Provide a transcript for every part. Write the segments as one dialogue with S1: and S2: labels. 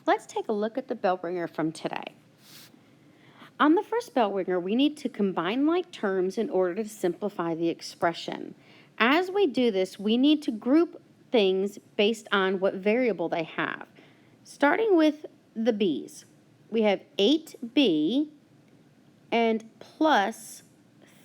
S1: Let's take a look at the bell ringer from today. On the first bell ringer, we need to combine like terms in order to simplify the expression. As we do this, we need to group things based on what variable they have. Starting with the b's, we have 8b and plus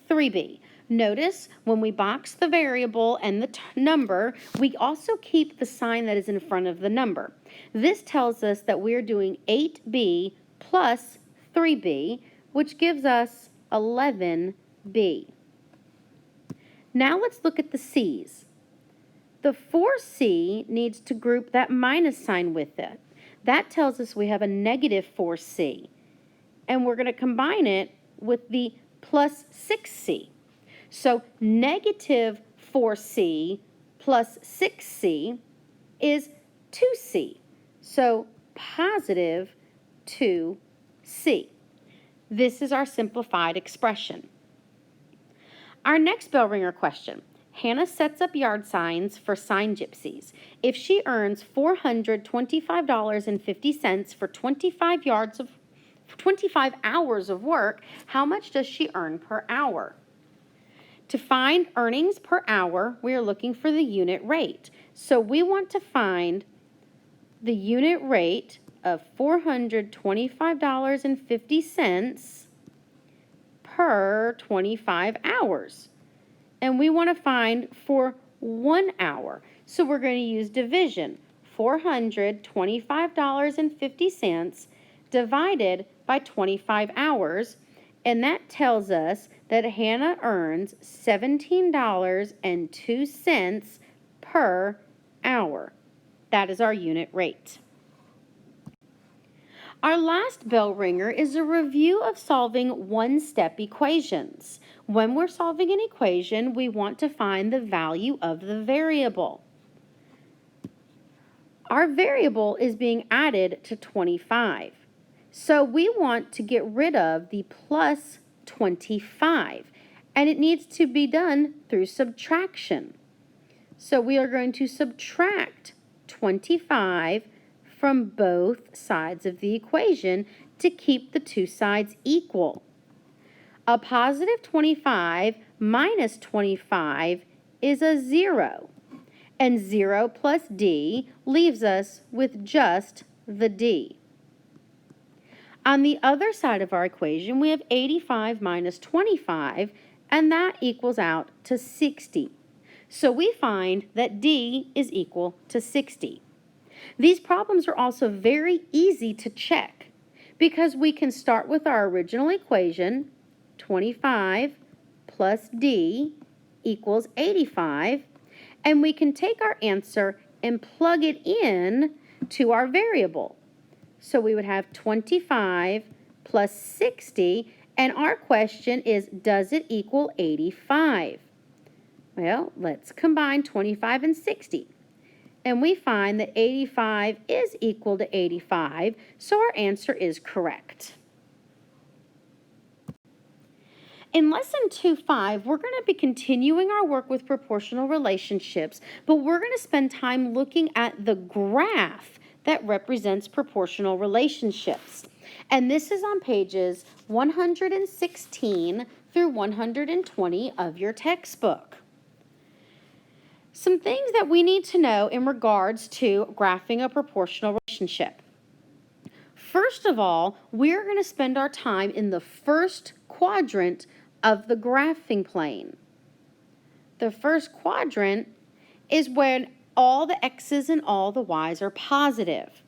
S1: 3b. Notice when we box the variable and the number, we also keep the sign that is in front of the number. This tells us that we're doing 8b plus 3b, which gives us 11b. Now let's look at the c's. The 4c needs to group that minus sign with it. That tells us we have a negative 4c, and we're going to combine it with the plus 6c. So negative 4c plus 6c is 2c. So positive 2c. This is our simplified expression. Our next bell ringer question. Hannah sets up yard signs for sign gypsies. If she earns $425.50 for 25 hours of work, how much does she earn per hour? To find earnings per hour, we are looking for the unit rate. So we want to find the unit rate of $425.50 per 25 hours. And we want to find for 1 hour. So we're going to use division. $425.50 divided by 25 hours. And that tells us that Hannah earns $17.02 per hour. That is our unit rate. Our last bell ringer is a review of solving one-step equations. When we're solving an equation, we want to find the value of the variable. Our variable is being added to 25. So we want to get rid of the plus 25, and it needs to be done through subtraction. So we are going to subtract 25 from both sides of the equation to keep the two sides equal. A positive 25 minus 25 is a 0, and 0 plus d leaves us with just the d. On the other side of our equation, we have 85 minus 25, and that equals out to 60. So we find that d is equal to 60. These problems are also very easy to check because we can start with our original equation, 25 plus d equals 85, and we can take our answer and plug it in to our variable. So we would have 25 plus 60, and our question is, does it equal 85? Well, let's combine 25 and 60. And we find that 85 is equal to 85, so our answer is correct. In Lesson 2.5, we're going to be continuing our work with proportional relationships, but we're going to spend time looking at the graph that represents proportional relationships. And this is on pages 116 through 120 of your textbook. Some things that we need to know in regards to graphing a proportional relationship. First of all, we're going to spend our time in the first quadrant of the graphing plane. The first quadrant is when all the x's and all the y's are positive.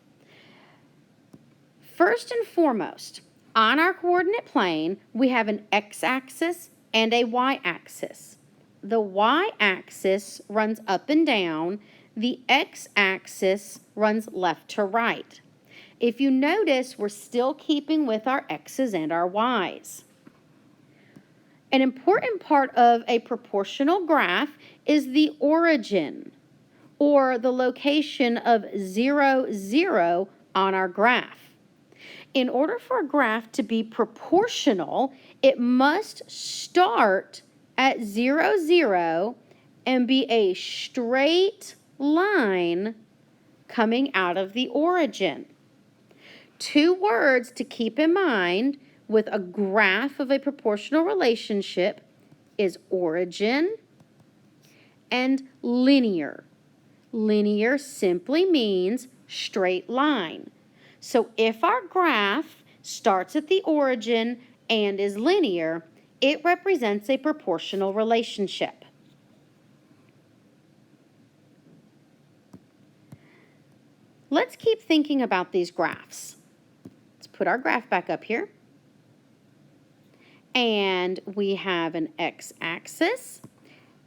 S1: First and foremost, on our coordinate plane, we have an x-axis and a y-axis. The y-axis runs up and down. The x-axis runs left to right. If you notice, we're still keeping with our x's and our y's. An important part of a proportional graph is the origin, or the location of 0, 0 on our graph. In order for a graph to be proportional, it must start at 0, 0 and be a straight line coming out of the origin. Two words to keep in mind with a graph of a proportional relationship is origin and linear. Linear simply means straight line. So if our graph starts at the origin and is linear, it represents a proportional relationship. Let's keep thinking about these graphs. Let's put our graph back up here. And we have an x-axis,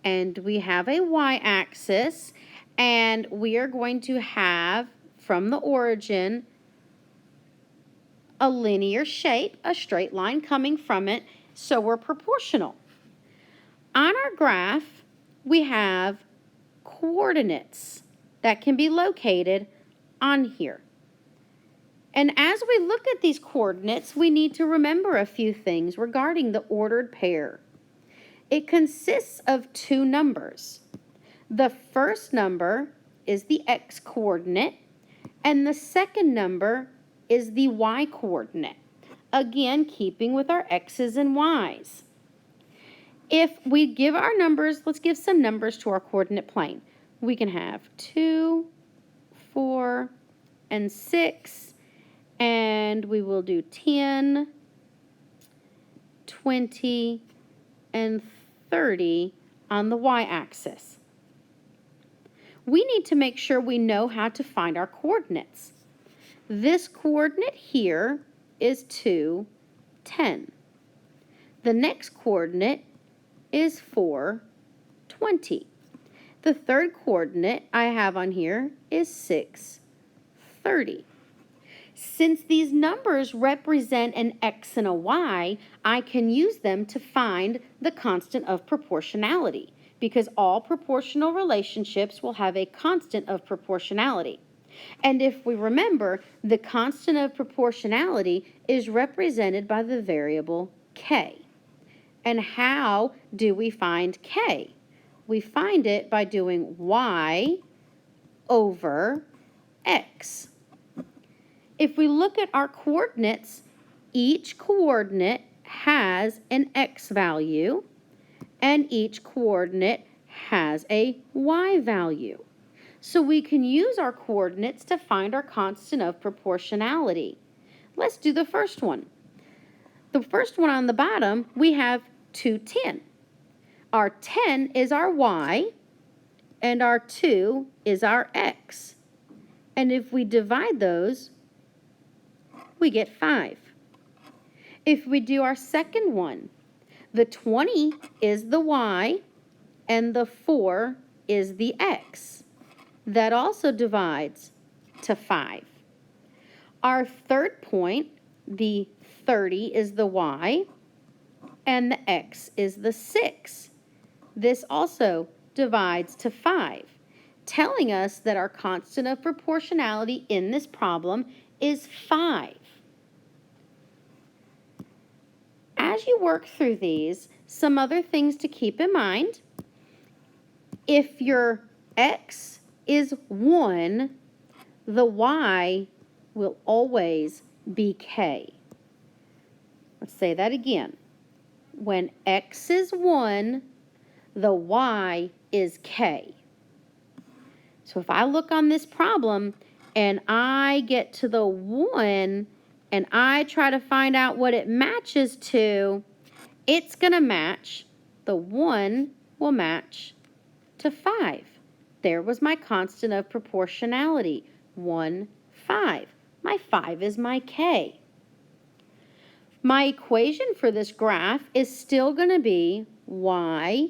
S1: and we have a y-axis, and we are going to have, from the origin, a linear shape, a straight line coming from it, so we're proportional. On our graph, we have coordinates that can be located on here. And as we look at these coordinates, we need to remember a few things regarding the ordered pair. It consists of two numbers. The first number is the x coordinate, and the second number is the y coordinate. Again, keeping with our x's and y's. If we give our numbers, let's give some numbers to our coordinate plane. We can have 2, 4, and 6, and we will do 10, 20, and 30 on the y-axis. We need to make sure we know how to find our coordinates. This coordinate here is 2, 10. The next coordinate is 4, 20. The third coordinate I have on here is 6, 30. Since these numbers represent an x and a y, I can use them to find the constant of proportionality, because all proportional relationships will have a constant of proportionality. And if we remember, the constant of proportionality is represented by the variable k. And how do we find k? We find it by doing y over x. If we look at our coordinates, each coordinate has an x value, and each coordinate has a y value. So we can use our coordinates to find our constant of proportionality. Let's do the first one. The first one on the bottom, we have 2, 10. Our 10 is our y, and our 2 is our x. And if we divide those, we get 5. If we do our second one, the 20 is the y, and the 4 is the x. That also divides to 5. Our third point, the 30 is the y, and the x is the 6. This also divides to 5, telling us that our constant of proportionality in this problem is 5. As you work through these, some other things to keep in mind. If your x is 1, the y will always be k. Let's say that again. When x is 1, the y is k. So if I look on this problem and I get to the 1 and I try to find out what it matches to, it's going to match, the 1 will match to 5. There was my constant of proportionality, 1, 5. My 5 is my k. My equation for this graph is still going to be y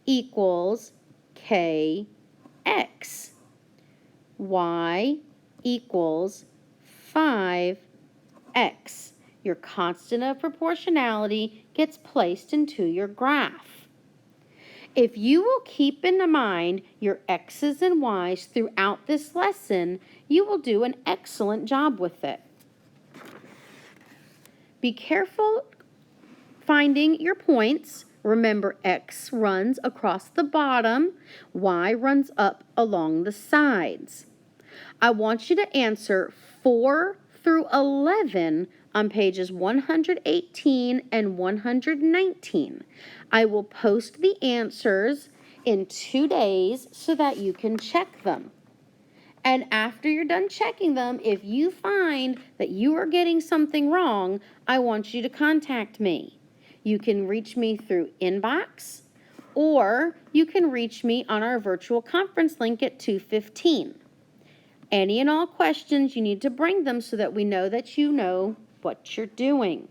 S1: equals kx. Y equals 5x. Your constant of proportionality gets placed into your graph. If you will keep in mind your x's and y's throughout this lesson, you will do an excellent job with it. Be careful finding your points. Remember, x runs across the bottom, y runs up along the sides. I want you to answer 4 through 11 on pages 118 and 119. I will post the answers in 2 days so that you can check them. And after you're done checking them, if you find that you are getting something wrong, I want you to contact me. You can reach me through inbox, or you can reach me on our virtual conference link at 2:15. Any and all questions, you need to bring them so that we know that you know what you're doing.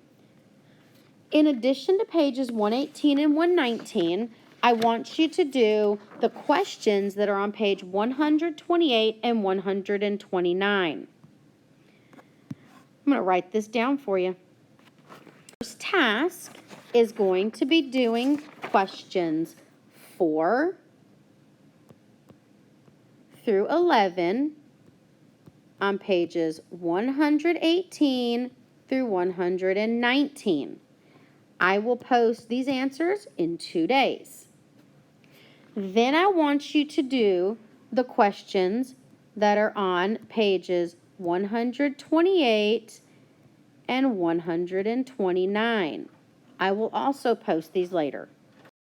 S1: In addition to pages 118 and 119, I want you to do the questions that are on page 128 and 129. I'm going to write this down for you. First task is going to be doing questions 4 through 11 on pages 118 through 119. I will post these answers in 2 days. Then I want you to do the questions that are on pages 128 and 129. I will also post these later.